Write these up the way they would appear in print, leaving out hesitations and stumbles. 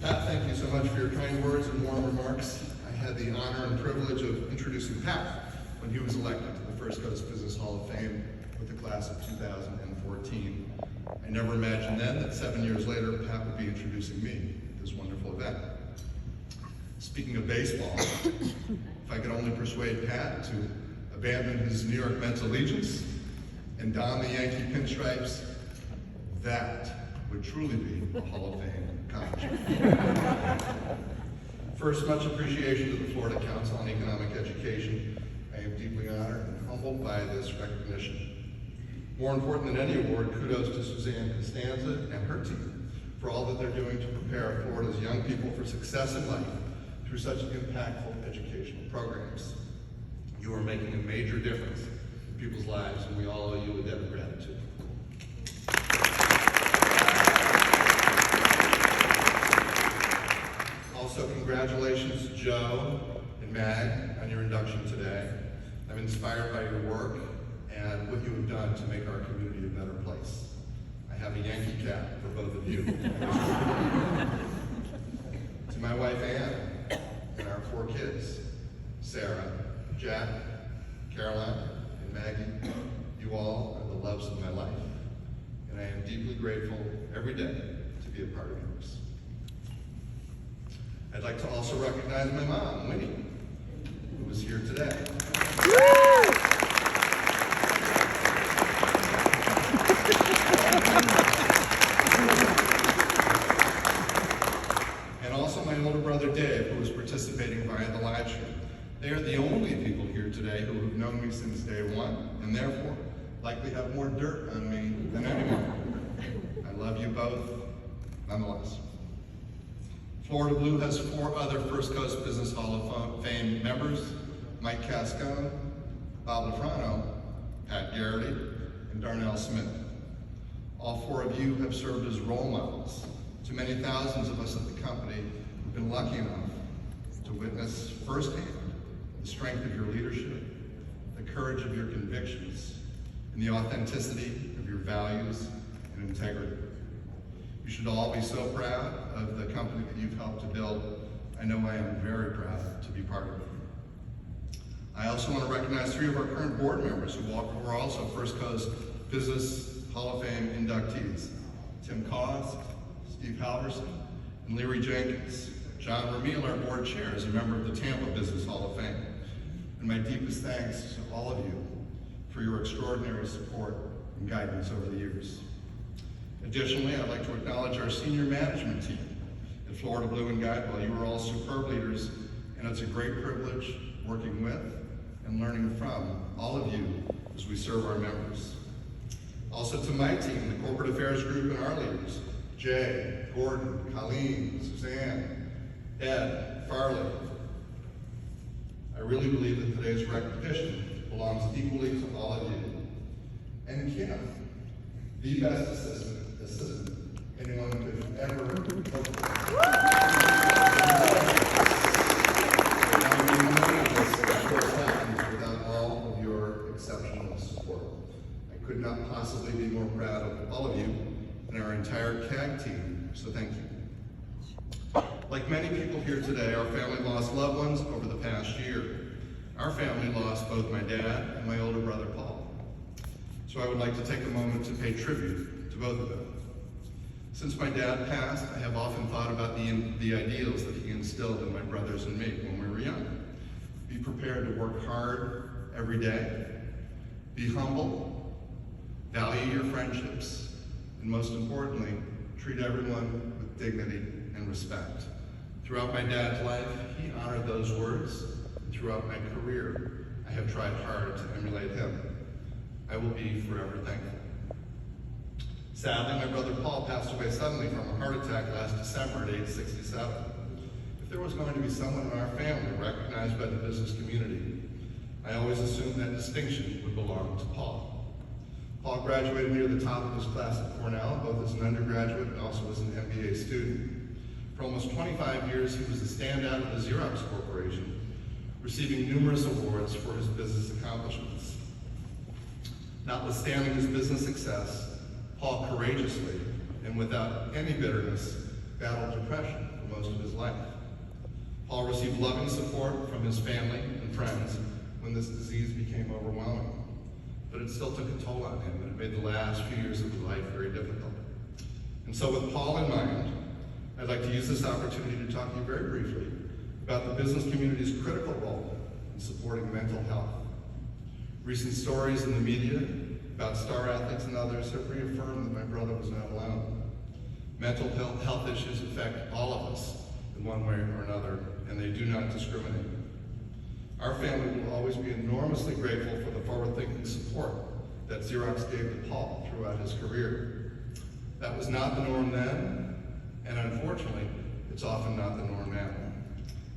Pat, thank you so much for your kind words and warm remarks. I had the honor and privilege of introducing Pat when he was elected to the First Coast Business Hall of Fame with the class of 2014. I never imagined then that 7 years later, Pat would be introducing me at this wonderful event. Speaking of baseball, if I could only persuade Pat to abandon his New York Mets allegiance and don the Yankee pinstripes, that would truly be a Hall of Fame accomplishment. First, much appreciation to the Florida Council on Economic Education. I am deeply honored and humbled by this recognition. More important than any award, kudos to Suzanne Costanza and her team for all that they're doing to prepare Florida's young people for success in life through such impactful educational programs. You are making a major difference in people's lives, and we all owe you a debt of gratitude. Also, congratulations to Joe and Mag on your induction today. I'm inspired by your work and what you have done to make our community a better place. I have a Yankee cap for both of you. To my wife Ann and our 4 kids, Sarah, Jack, Caroline, and Maggie, you all are the loves of my life, and I am deeply grateful every day to be a part of yours. I'd like to also recognize my mom, Winnie, who is here today. And also my older brother, Dave, who is participating via the live stream. They are the only people here today who have known me since day one, and therefore likely have more dirt on me than anyone. I love you both, nonetheless. Florida Blue has 4 other First Coast Business Hall of Fame members: Mike Cascone, Bob Lafrano, Pat Garrity, and Darnell Smith. All 4 of you have served as role models to many thousands of us at the company who've been lucky enough to witness firsthand the strength of your leadership, the courage of your convictions, and the authenticity of your values and integrity. You should all be so proud of the company that you've helped to build. I know I am very proud to be part of it. I also want to recognize 3 of our current board members who are also First Coast Business Hall of Fame inductees: Tim Cause, Steve Halverson, and Leary Jenkins. John Ramil, our board chair, is a member of the Tampa Business Hall of Fame. And my deepest thanks to all of you for your extraordinary support and guidance over the years. Additionally, I'd like to acknowledge our senior management team at Florida Blue and Guidewell. You are all superb leaders, and it's a great privilege working with and learning from all of you as we serve our members. Also to my team, the Corporate Affairs Group, and our leaders: Jay, Gordon, Colleen, Suzanne, Ed, Farley. I really believe that today's recognition belongs equally to all of you. And Kim, the best assistant anyone could ever hope for. Without all of your exceptional support. I could not possibly be more proud of all of you and our entire CAG team, so thank you. Like many people here today, our family lost loved ones over the past year. Our family lost both my dad and my older brother, Paul. So I would like to take a moment to pay tribute to both of them. Since my dad passed, I have often thought about the ideals that he instilled in my brothers and me when we were young. Be prepared to work hard every day, be humble, value your friendships, and most importantly, treat everyone with dignity and respect. Throughout my dad's life, he honored those words. Throughout my career, I have tried hard to emulate him. I will be forever thankful. Sadly, my brother Paul passed away suddenly from a heart attack last December at age 67. If there was going to be someone in our family recognized by the business community, I always assumed that distinction would belong to Paul. Paul graduated near the top of his class at Cornell, both as an undergraduate and also as an MBA student. For almost 25 years, he was a standout at the Xerox Corporation, receiving numerous awards for his business accomplishments. Notwithstanding his business success, Paul courageously and without any bitterness battled depression for most of his life. Paul received loving support from his family and friends when this disease became overwhelming. But it still took a toll on him, and it made the last few years of his life very difficult. And so with Paul in mind, I'd like to use this opportunity to talk to you very briefly about the business community's critical role in supporting mental health. Recent stories in the media about star athletes and others have reaffirmed that my brother was not alone. Mental health issues affect all of us in one way or another, and they do not discriminate. Our family will always be enormously grateful for the forward-thinking support that Xerox gave to Paul throughout his career. That was not the norm then, and unfortunately, it's often not the norm now.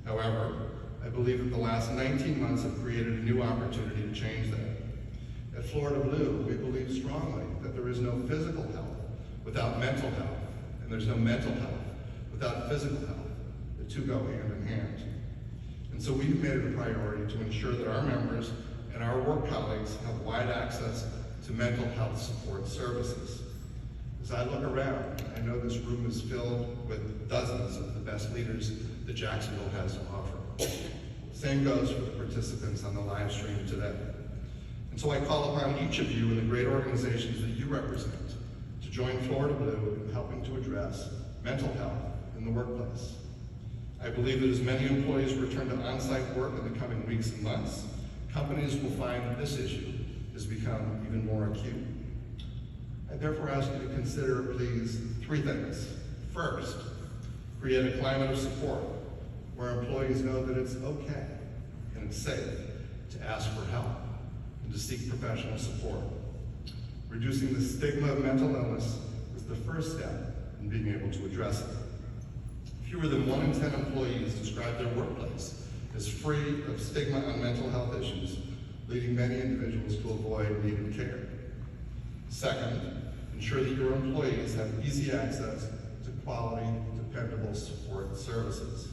However, I believe that the last 19 months have created a new opportunity to change that. At Florida Blue, we believe strongly that there is no physical health without mental health, and there's no mental health without physical health. The two go hand in hand. And so we've made it a priority to ensure that our members and our work colleagues have wide access to mental health support services. As I look around, I know this room is filled with dozens of the best leaders that Jacksonville has to offer. Same goes for the participants on the live stream today. And so I call upon each of you and the great organizations that you represent to join Florida Blue in helping to address mental health in the workplace. I believe that as many employees return to on-site work in the coming weeks and months, companies will find that this issue has become even more acute. I therefore ask you to consider, please, three things. First, create a climate of support where employees know that it's okay and it's safe to ask for help and to seek professional support. Reducing the stigma of mental illness is the first step in being able to address it. Fewer than 1 in 10 employees describe their workplace as free of stigma on mental health issues, leading many individuals to avoid needed care. Second, ensure that your employees have easy access to quality, dependable support services.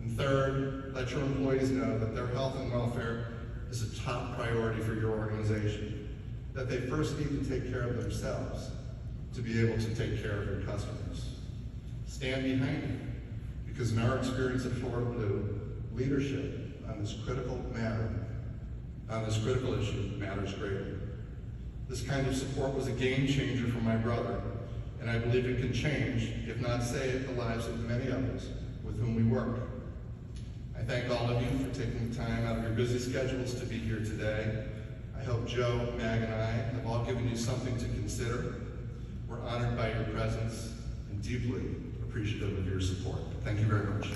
And third, let your employees know that their health and welfare is a top priority for your organization, that they first need to take care of themselves to be able to take care of your customers. Stand behind it, because in our experience at Florida Blue, leadership on this critical issue matters greatly. This kind of support was a game changer for my brother, and I believe it can change, if not save, the lives of many others with whom we work. I thank all of you for taking the time out of your busy schedules to be here today. I hope Joe, Mag, and I have all given you something to consider. We're honored by your presence and deeply appreciative of your support. Thank you very much.